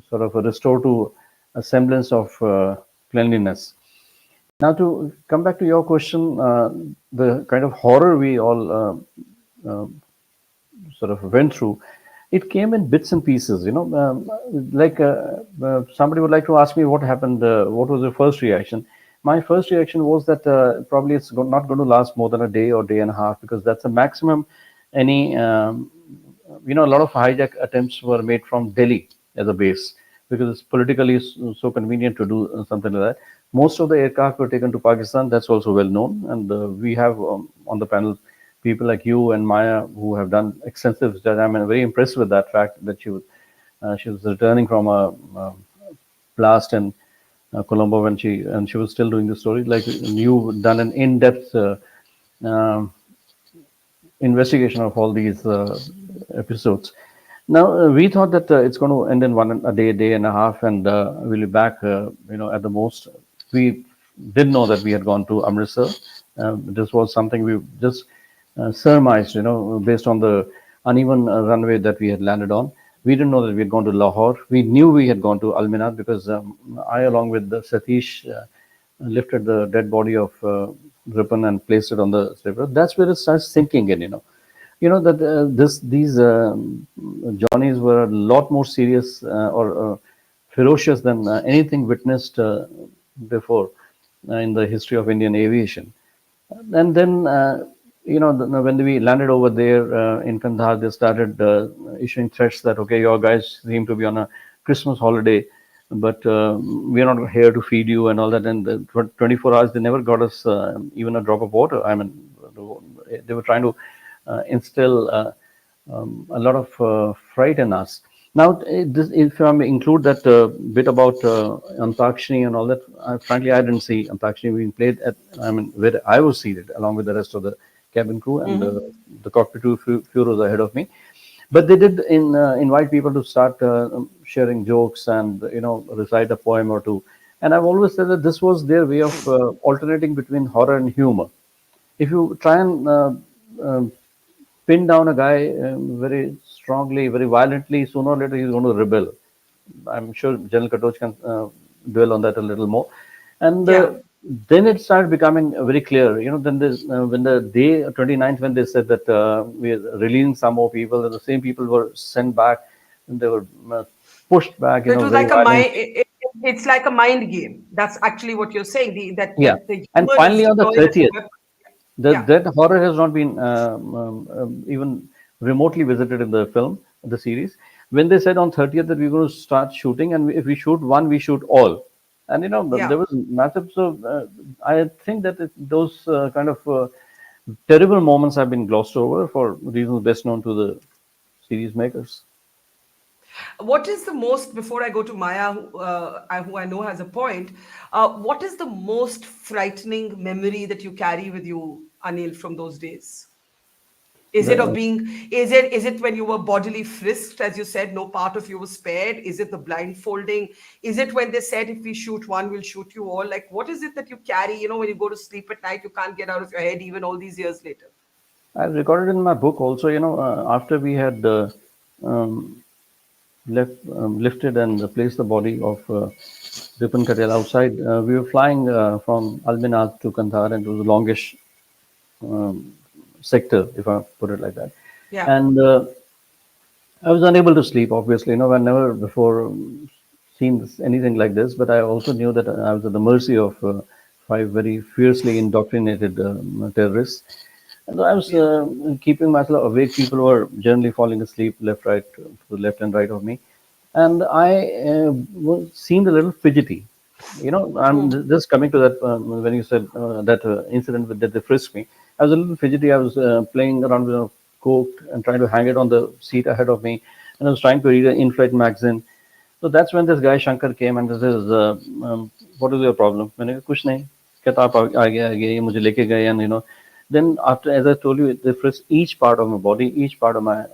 Speaker 2: sort of restored to a semblance of cleanliness. Now, to come back to your question, the kind of horror we all sort of went through, it came in bits and pieces. Like somebody would like to ask me what happened, what was your first reaction? My first reaction was that probably it's not going to last more than a day or day and a half, because that's the maximum any, a lot of hijack attempts were made from Delhi as a base, because it's politically so convenient to do something like that. Most of the aircraft were taken to Pakistan. That's also well known. And we have on the panel people like you and Maya who have done extensive study. I'm very impressed with that fact that she was returning from a blast in Colombo when she was still doing the story. Like, you've done an in-depth investigation of all these episodes. Now, we thought that it's going to end in a day and a half, and we'll be back, at the most. We did know that we had gone to Amritsar. This was something we just surmised, based on the uneven runway that we had landed on. We didn't know that we had gone to Lahore. We knew we had gone to Alminat because I, along with Satish, lifted the dead body of Ripon and placed it on the river. That's where it starts sinking in, that these journeys were a lot more serious or ferocious than anything witnessed before in the history of Indian aviation. And then, when we landed over there in Kandahar, they started issuing threats that, okay, your guys seem to be on a Christmas holiday, but we are not here to feed you and all that. And for 24 hours, they never got us even a drop of water. I mean, they were trying to instill a lot of fright in us. Now, if I may include that bit about Antakshari and all that, frankly, I didn't see Antakshari being played where I was seated along with the rest of the cabin crew, and the cockpit crew was ahead of me. But they did invite people to start sharing jokes and, recite a poem or two. And I've always said that this was their way of alternating between horror and humor. If you try and pin down a guy very strongly, very violently, sooner or later he's going to rebel. I'm sure General Katoch can dwell on that a little more. And then it started becoming very clear. Then when the day 29th, when they said that we're releasing some more people, and the same people were sent back, and they were pushed back.
Speaker 1: So it was like it's like a mind game. That's actually what you're saying. The
Speaker 2: and finally on the 30th.
Speaker 1: Yeah.
Speaker 2: That horror has not been even remotely visited in the series. When they said on 30th that we're going to start shooting, and if we shoot one, we shoot all. And
Speaker 1: Yeah.
Speaker 2: there was massive. So I think that those kind of terrible moments have been glossed over for reasons best known to the series makers.
Speaker 1: What is the most, before I go to Maya, who I know has a point, what is the most frightening memory that you carry with you, Anil, from those days? Is it of
Speaker 2: The,
Speaker 1: being, is it when you were bodily frisked, as you said, no part of you was spared? Is it the blindfolding? Is it when they said, if we shoot one, we'll shoot you all? Like, what is it that you carry, when you go to sleep at night, you can't get out of your head even all these years later?
Speaker 2: I recorded in my book also. After we had um, lifted and placed the body of Ripon Katel outside, we were flying from Alminaz to Kandahar, and it was the longest um, sector, if I put it like that.
Speaker 1: Yeah.
Speaker 2: And I was unable to sleep, obviously. I never before seen anything like this, but I also knew that I was at the mercy of five very fiercely indoctrinated terrorists. And I was
Speaker 1: Yeah.
Speaker 2: keeping myself awake. People were generally falling asleep left, right, to the left and right of me. And I seemed a little fidgety. I'm just coming to that when you said that incident that they frisked me. I was a little fidgety. I was playing around with a coke and trying to hang it on the seat ahead of me, and I was trying to read an in-flight magazine. So that's when this guy Shankar came and says, "What is your problem?" मैंने कहा कुछ नहीं. कहता आप आ गए ये मुझे लेके गए, and then after, as I told you, they frisked each part of my body, each part of my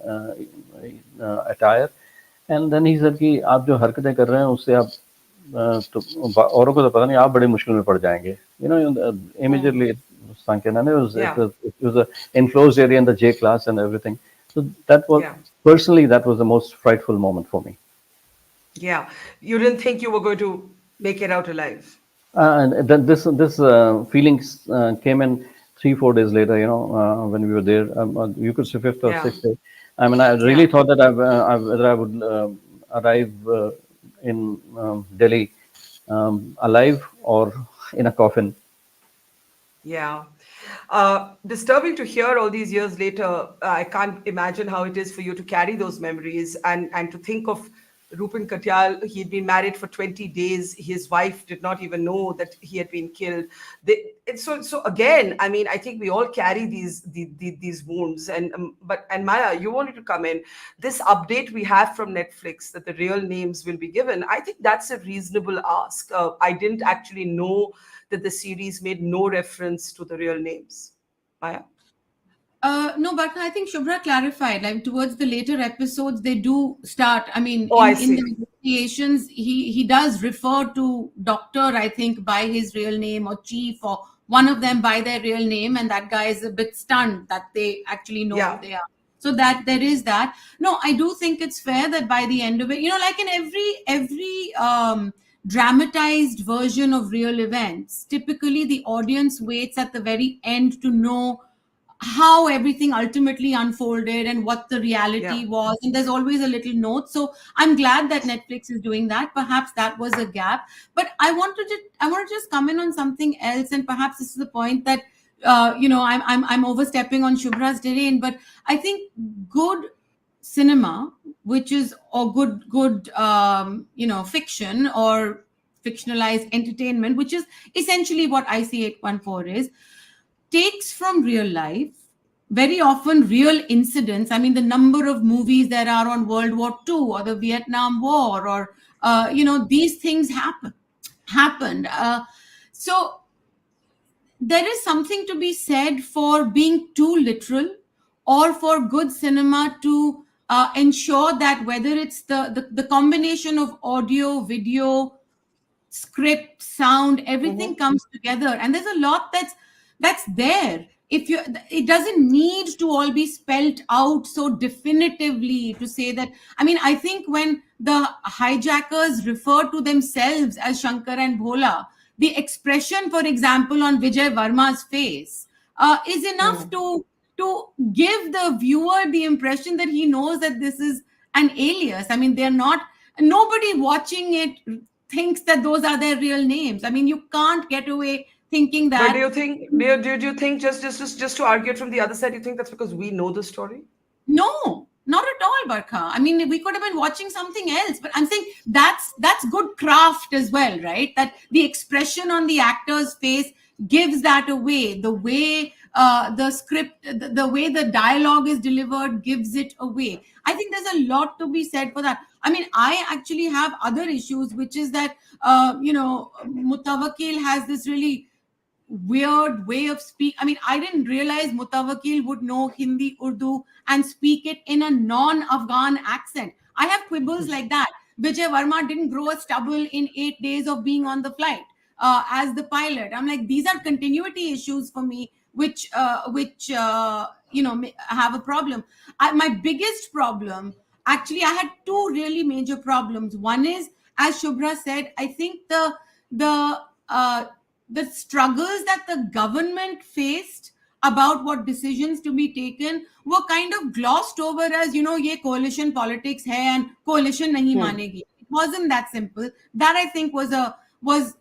Speaker 2: attire, and then he said कि आप जो हरकतें कर रहे हैं उससे आप तो औरों को तो पता नहीं, आप बड़ी मुश्किल में पड़ जाएंगे. Immediately it sunk in, and
Speaker 1: Yeah.
Speaker 2: it was a enclosed area in the J class and everything. So that was,
Speaker 1: Yeah.
Speaker 2: personally, that was the most frightful moment for me.
Speaker 1: Yeah. You didn't think you were going to make it out alive.
Speaker 2: And then this feelings came in 3-4 days later. When we were there, you could say fifth or
Speaker 1: Yeah.
Speaker 2: sixth day. I mean, I really
Speaker 1: Yeah.
Speaker 2: thought that whether I would arrive in Delhi alive or in a coffin.
Speaker 1: Yeah. Disturbing to hear all these years later. I can't imagine how it is for you to carry those memories, and to think of Rupen Katyal. He'd been married for 20 days. His wife did not even know that he had been killed. So again, I mean, I think we all carry these wounds. And Maya, you wanted to come in. This update we have from Netflix that the real names will be given. I think that's a reasonable ask. I didn't actually know that the series made no reference to the real names. Maya?
Speaker 6: No, but I think Shubhra clarified. Like towards the later episodes, they do start. I mean,
Speaker 1: Oh, I
Speaker 6: in the
Speaker 1: see.
Speaker 6: negotiations, he does refer to doctor, I think, by his real name, or chief, or one of them by their real name, and that guy is a bit stunned that they actually know
Speaker 1: Yeah.
Speaker 6: who they are. So that there is that. No, I do think it's fair that by the end of it, like in every dramatized version of real events, typically the audience waits at the very end to know how everything ultimately unfolded and what the
Speaker 1: Yeah.
Speaker 6: reality was, and there's always a little note. So I'm glad that Netflix is doing that. Perhaps that was a gap, but I want to just come in on something else, and perhaps this is the point that I'm overstepping on Shubhra's terrain, but I think good cinema, which is, or good fiction or fictionalized entertainment, which is essentially what IC814 is, takes from real life, very often real incidents. I mean, the number of movies there are on World War II or the Vietnam War, or these things happened. So there is something to be said for being too literal, or for good cinema to ensure that whether it's the combination of audio, video, script, sound, everything
Speaker 1: Mm-hmm.
Speaker 6: comes together, and there's a lot that's there. If you It doesn't need to all be spelt out so definitively to say that. I mean, I think when the hijackers refer to themselves as Shankar and Bhola, the expression, for example, on Vijay Varma's face is enough to give the viewer the impression that he knows that this is an alias. I mean, they're not, nobody watching it thinks that those are their real names. I mean, you can't get away thinking
Speaker 1: But do
Speaker 6: that.
Speaker 1: you think do you think just to argue it from the other side, you think that's because we know the story?
Speaker 6: No, Not at all, Barkha. I mean, we could have been watching something else, but I'm saying that's good craft as well, right? That the expression on the actor's face gives that away. The way the script, the way the dialogue is delivered gives it away. I think there's a lot to be said for that. I mean, I actually have other issues, which is that Mutawakil has this really weird way of speak. I mean, I didn't realize Mutawakil would know Hindi, Urdu, and speak it in a non-Afghan accent. I have quibbles like that. Vijay Verma didn't grow a stubble in 8 days of being on the flight as the pilot. I'm like, these are continuity issues for me, which have a problem. My biggest problem, actually, I had two really major problems. One is, as Shubhra said, I think the uh, the struggles that the government faced about what decisions to be taken were kind of glossed over as, ye coalition politics hai and coalition nahi manegi. It wasn't that simple. That, I think, was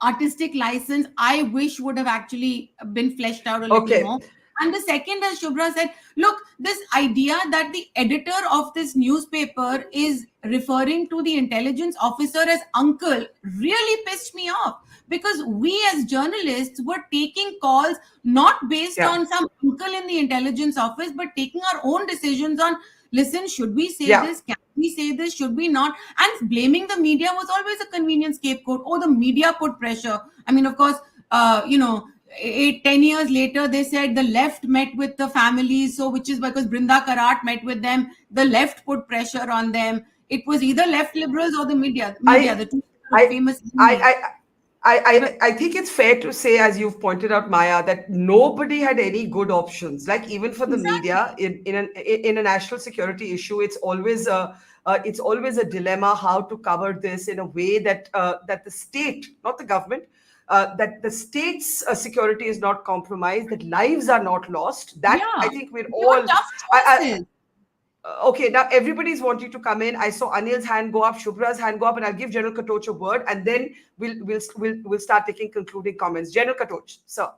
Speaker 6: artistic license I wish would have actually been fleshed out a little
Speaker 1: Okay.
Speaker 6: more. And the second, as Shubhra said, look, this idea that the editor of this newspaper is referring to the intelligence officer as uncle really pissed me off, because we as journalists were taking calls not based
Speaker 1: Yeah.
Speaker 6: on some uncle in the intelligence office, but taking our own decisions on, listen, should we say
Speaker 1: Yeah.
Speaker 6: this? Can we say this? Should we not? And blaming the media was always a convenient scapegoat. Oh, the media put pressure. I mean, of course, 10 years later, they said the left met with the families. So, which is because Brinda Karat met with them. The left put pressure on them. It was either left liberals or the media, the two
Speaker 1: I,
Speaker 6: famous.
Speaker 1: I think it's fair to say, as you've pointed out, Maya, that nobody had any good options. Like even for the media, in a national security issue, it's always a dilemma how to cover this in a way that that the state, not the government, that the state's security is not compromised, that lives are not lost. That I think we're
Speaker 6: They were
Speaker 1: all.
Speaker 6: tough
Speaker 1: I,
Speaker 6: choices.
Speaker 1: Okay, now everybody's wanting to come in. I saw Anil's hand go up, Shubhra's hand go up, and I'll give General Katoch a word, and then we'll start taking concluding comments. General Katoch, sir.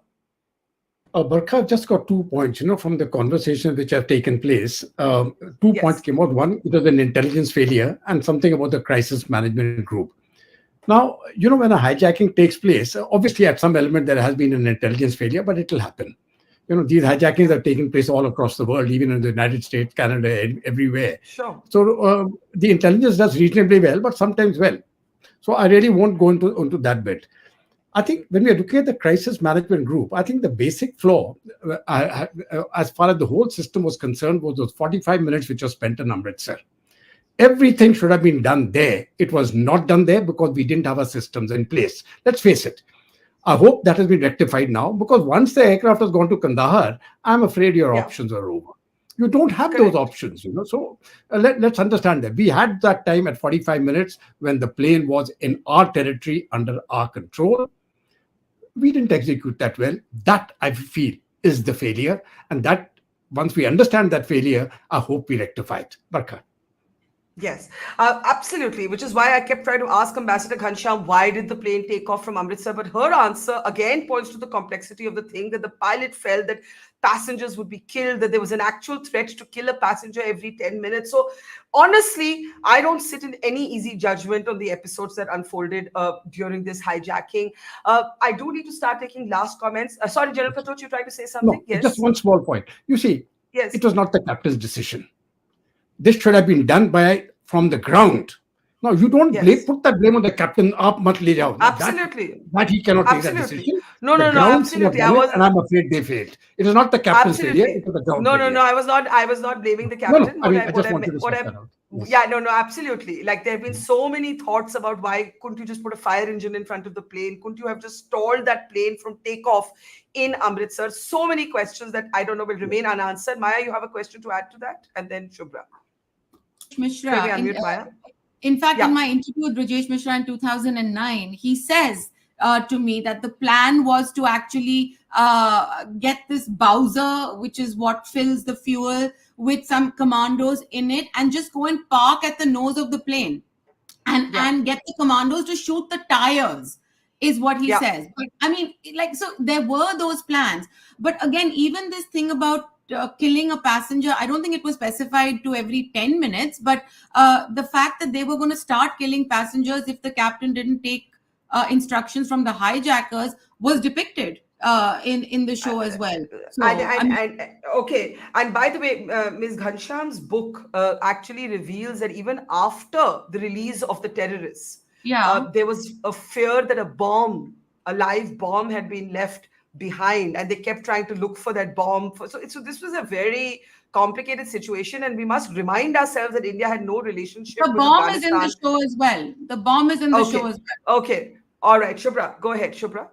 Speaker 5: Barkha, I've just got 2 points, from the conversation which have taken place. Two
Speaker 1: Yes.
Speaker 5: points came out. One, it was an intelligence failure, and something about the crisis management group. Now, when a hijacking takes place, obviously at some element there has been an intelligence failure, but it will happen. These hijackings have taken place all across the world, even in the United States, Canada, everywhere.
Speaker 1: Sure.
Speaker 5: So the intelligence does reasonably well, but sometimes well. So I really won't go into that bit. I think when we are looking at the crisis management group, I think the basic flaw, as far as the whole system was concerned, was those 45 minutes which was spent in Amritsar. Everything should have been done there. It was not done there because we didn't have our systems in place. Let's face it. I hope that has been rectified now, because once the aircraft has gone to Kandahar, I'm afraid your options are over. You don't have those options, So let's understand that. We had that time at 45 minutes when the plane was in our territory under our control. We didn't execute that well. That, I feel, is the failure. And that, once we understand that failure, I hope we rectify it. Barkha.
Speaker 1: Yes, absolutely. Which is why I kept trying to ask Ambassador Ghanshyam, why did the plane take off from Amritsar? But her answer again points to the complexity of the thing, that the pilot felt that passengers would be killed, that there was an actual threat to kill a passenger every 10 minutes. So honestly, I don't sit in any easy judgment on the episodes that unfolded during this hijacking. I do need to start taking last comments. Sorry, General Katoch, you trying to say something?
Speaker 5: No,
Speaker 1: Yes.
Speaker 5: just one small point. You see,
Speaker 1: Yes.
Speaker 5: it was not the captain's decision. This should have been done from the ground. Now, you don't put that blame on the captain.
Speaker 1: Absolutely.
Speaker 5: That he cannot take that decision. The ground should have done it, and I'm afraid they failed. It is not the captain's failure. It was the ground failure.
Speaker 1: No. I was not blaming the captain.
Speaker 5: No. I just wanted to sort that out. Yes.
Speaker 1: Yeah, no, absolutely. Like, there have been so many thoughts about why couldn't you just put a fire engine in front of the plane? Couldn't you have just stalled that plane from takeoff in Amritsar? So many questions that I don't know will remain unanswered. Maya, you have a question to add to that? And then Shubhra.
Speaker 6: Mishra,
Speaker 1: Unmute Maya.
Speaker 6: in fact, in my interview with Rajesh Mishra in 2009, he says to me that the plan was to actually get this Bowser, which is what fills the fuel, with some commandos in it, and just go and park at the nose of the plane and get the commandos to shoot the tires, is what he says. But I mean, so there were those plans. But again, even this thing about killing a passenger. I don't think it was specified to every 10 minutes, but the fact that they were going to start killing passengers if the captain didn't take instructions from the hijackers was depicted in the show as well. So, I mean,
Speaker 1: And okay. And by the way, Ms. Ghanshyam's book actually reveals that even after the release of the terrorists,
Speaker 6: yeah.
Speaker 1: there was a fear that a live bomb, had been left behind, and they kept trying to look for that bomb. So this was a very complicated situation, and we must remind ourselves that India had no relationship
Speaker 6: The
Speaker 1: with
Speaker 6: bomb is in the
Speaker 1: Afghanistan.
Speaker 6: show as well. The bomb is in the show
Speaker 1: Okay,
Speaker 6: as well.
Speaker 1: okay, all right, Shubhra, go ahead, Shubhra.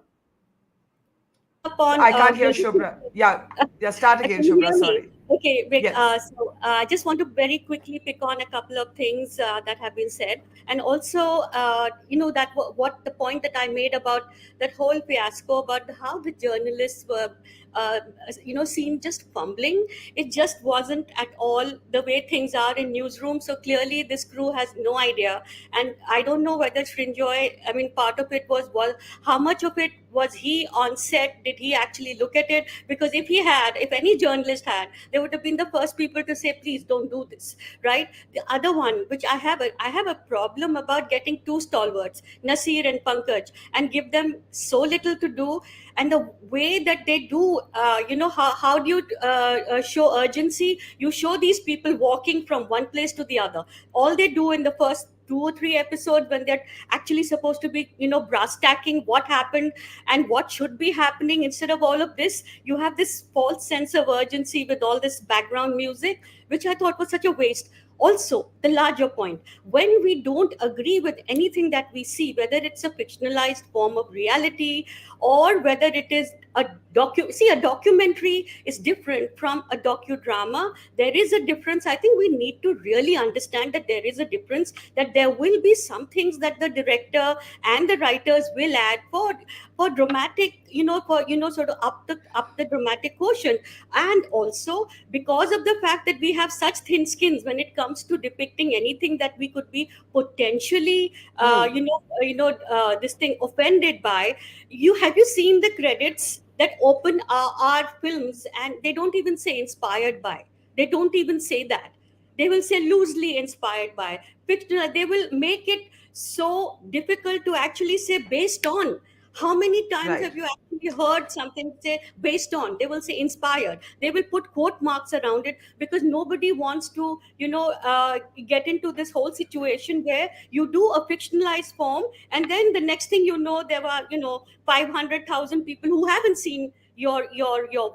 Speaker 3: Upon
Speaker 1: I can't hear
Speaker 3: very
Speaker 1: Shubhra. Yeah, start again,
Speaker 3: can you
Speaker 1: Shubhra.
Speaker 3: hear me?
Speaker 1: Sorry.
Speaker 3: Okay, Vic.
Speaker 1: Yes.
Speaker 3: I just want to very quickly pick on a couple of things that have been said, and also, that what the point that I made about that whole fiasco about how the journalists were, uh, seen just fumbling. It just wasn't at all the way things are in newsrooms. So clearly, this crew has no idea, and I don't know whether Srinjoy. I mean, part of it was how much of it was he on set? Did he actually look at it? Because if any journalist had, they would have been the first people to say, please don't do this, right? The other one, which I have a problem about getting two stalwarts, Nasir and Pankaj, and give them so little to do. And the way that they do, how do you show urgency? You show these people walking from one place to the other. All they do in the first 2 or 3 episodes, when they're actually supposed to be, brass tacking what happened and what should be happening, instead of all of this, you have this false sense of urgency with all this background music, which I thought was such a waste. Also, the larger point, when we don't agree with anything that we see, whether it's a fictionalized form of reality or whether it is a documentary is different from a docudrama. There is a difference. I think we need to really understand that there is a difference, that there will be some things that the director and the writers will add for dramatic, sort of up the dramatic quotient. And also, because of the fact that we have such thin skins when it comes to depicting anything that we could be potentially this thing offended by. You seen the credits that open our films, and they don't even say inspired by. They don't even say that. They will say loosely inspired by fictional. They will make it so difficult to actually say based on. How many times
Speaker 1: Right.
Speaker 3: have you actually heard something say based on? They will say inspired. They will put quote marks around it, because nobody wants to, get into this whole situation where you do a fictionalized form, and then the next thing you know, there are 500,000 people who haven't seen your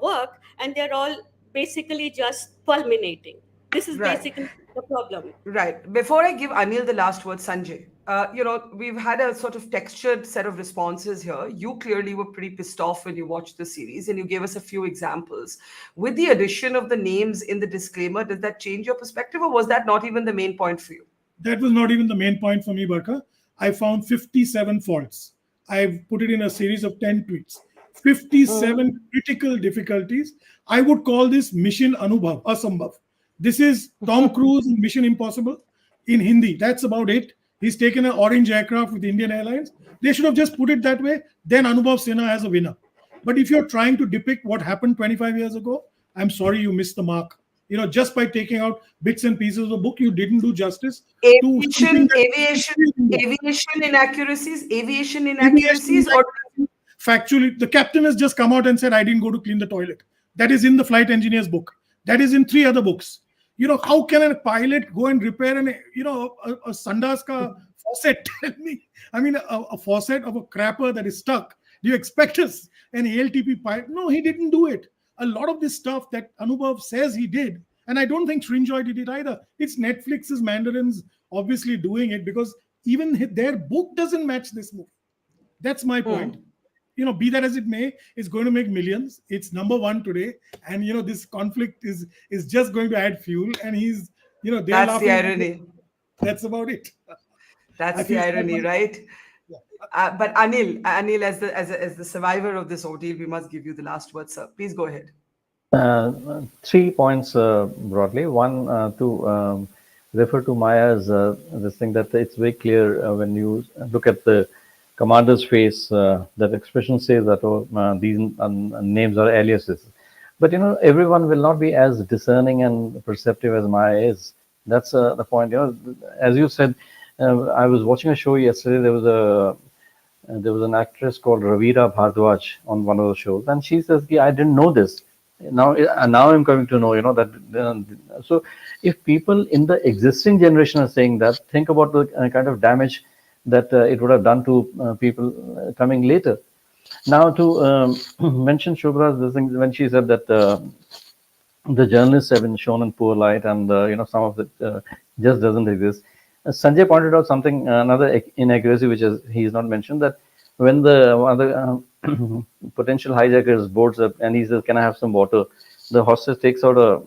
Speaker 3: work, and they're all basically just fulminating. This is
Speaker 1: Right.
Speaker 3: basically the problem.
Speaker 1: Right. Before I give Anil the last word, Sanjay, we've had a sort of textured set of responses here. You clearly were pretty pissed off when you watched the series, and you gave us a few examples. With the addition of the names in the disclaimer, does that change your perspective, or was that not even the main point for you?
Speaker 4: That was not even the main point for me, Barkha. I found 57 faults. I've put it in a series of 10 tweets. 57 critical difficulties. I would call this Mission Anubhav, Asambhav. This is Tom Cruise in Mission Impossible in Hindi. That's about it. He's taken an orange aircraft with Indian Airlines. They should have just put it that way. Then Anubhav Sinha has a winner. But if you're trying to depict what happened 25 years ago, I'm sorry you missed the mark. Just by taking out bits and pieces of the book, you didn't do justice to something
Speaker 1: Aviation,
Speaker 4: that
Speaker 1: aviation inaccuracies, aviation
Speaker 4: aviation
Speaker 1: inaccuracies, or
Speaker 4: factually, the captain has just come out and said, I didn't go to clean the toilet. That is in the flight engineer's book. That is in 3 other books. How can a pilot go and repair a sandas ka faucet? Tell me. I mean, a faucet of a crapper that is stuck. Do you expect us an ALTP pilot? No, he didn't do it. A lot of this stuff that Anubhav says he did, and I don't think Srinjoy did it either. It's Netflix's Mandarins obviously doing it, because even their book doesn't match this movie. That's my point. Be that as it may, it's going to make millions. It's number one today, and this conflict is just going to add fuel. And he's, they're
Speaker 1: that's
Speaker 4: laughing.
Speaker 1: the irony.
Speaker 4: That's about it.
Speaker 1: That's
Speaker 4: I
Speaker 1: the
Speaker 4: feel
Speaker 1: irony,
Speaker 4: so
Speaker 1: right?
Speaker 4: Yeah.
Speaker 1: But Anil, as the survivor of this ordeal, we must give you the last word, sir. Please go ahead.
Speaker 2: 3 points broadly. One, to refer to Maya's this thing, that it's very clear when you look at the commander's face, that expression says that these names are aliases. But everyone will not be as discerning and perceptive as Maya is. That's the point. As you said, I was watching a show yesterday. There was an actress called Ravira Bhardwaj on one of the shows, and she says, "Yeah, I didn't know this. Now I'm coming to know. That." So, if people in the existing generation are saying that, think about the kind of damage that it would have done to people coming later. Now, to mention Shubhra's this thing when she said that the journalists have been shown in poor light, and some of it just doesn't exist. Sanjay pointed out something, another inaccuracy which he's not mentioned, that when the other potential hijackers boards up and he says, "Can I have some water?" The hostess takes out a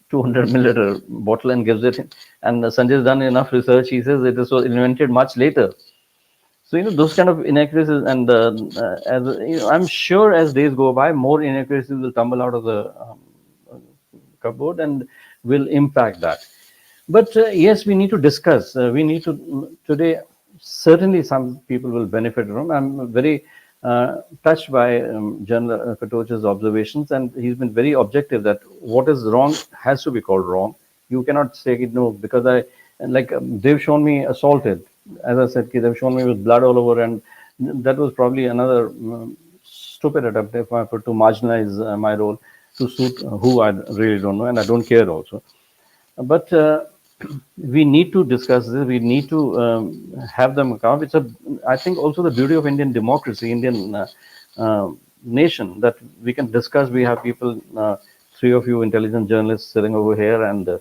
Speaker 2: 200 milliliter bottle and gives it. And Sanjay's done enough research. He says it was invented much later. So those kind of inaccuracies, and as I'm sure as days go by, more inaccuracies will tumble out of the cupboard and will impact that. But yes, we need to discuss. We need to today. Certainly, some people will benefit from. I'm very touched by General Katoch's observations, and he's been very objective that what is wrong has to be called wrong. You cannot say no because they've shown me assaulted. As I said, they've shown me with blood all over, and that was probably another stupid attempt if I put to marginalize my role to suit who I really don't know, and I don't care also. But we need to discuss this. We need to have them account. I think also the beauty of Indian democracy, Indian nation, that we can discuss. We have people, three of you intelligent journalists sitting over here, and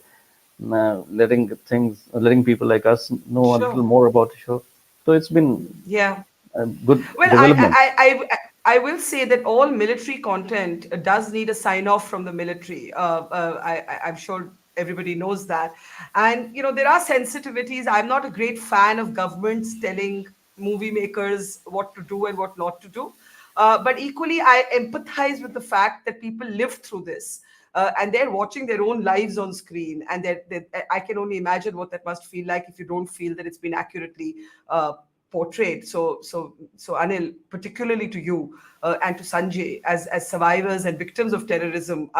Speaker 2: letting people like us know a little more about the show. So it's been a good development.
Speaker 1: I will say that all military content does need a sign off from the military. I'm sure everybody knows that. And, there are sensitivities. I'm not a great fan of governments telling movie makers what to do and what not to do. But equally, I empathize with the fact that people live through this. And they're watching their own lives on screen. And I can only imagine what that must feel like if you don't feel that it's been accurately portrayed. So Anil, particularly to you and to Sanjay, as survivors and victims of terrorism,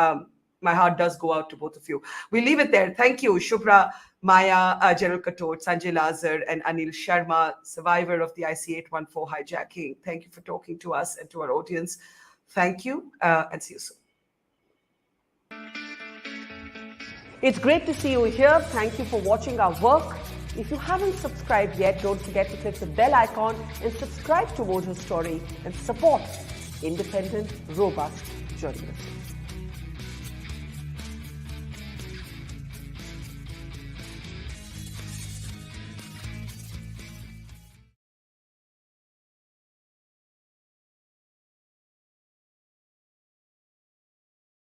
Speaker 1: my heart does go out to both of you. We leave it there. Thank you, Shubhra, Maya, General Katoch, Sanjay Lazar, and Anil Sharma, survivor of the IC-814 hijacking. Thank you for talking to us and to our audience. Thank you, and see you soon. It's great to see you here. Thank you for watching our work. If you haven't subscribed yet, don't forget to click the bell icon and subscribe to Mojo Story and support independent, robust journalism.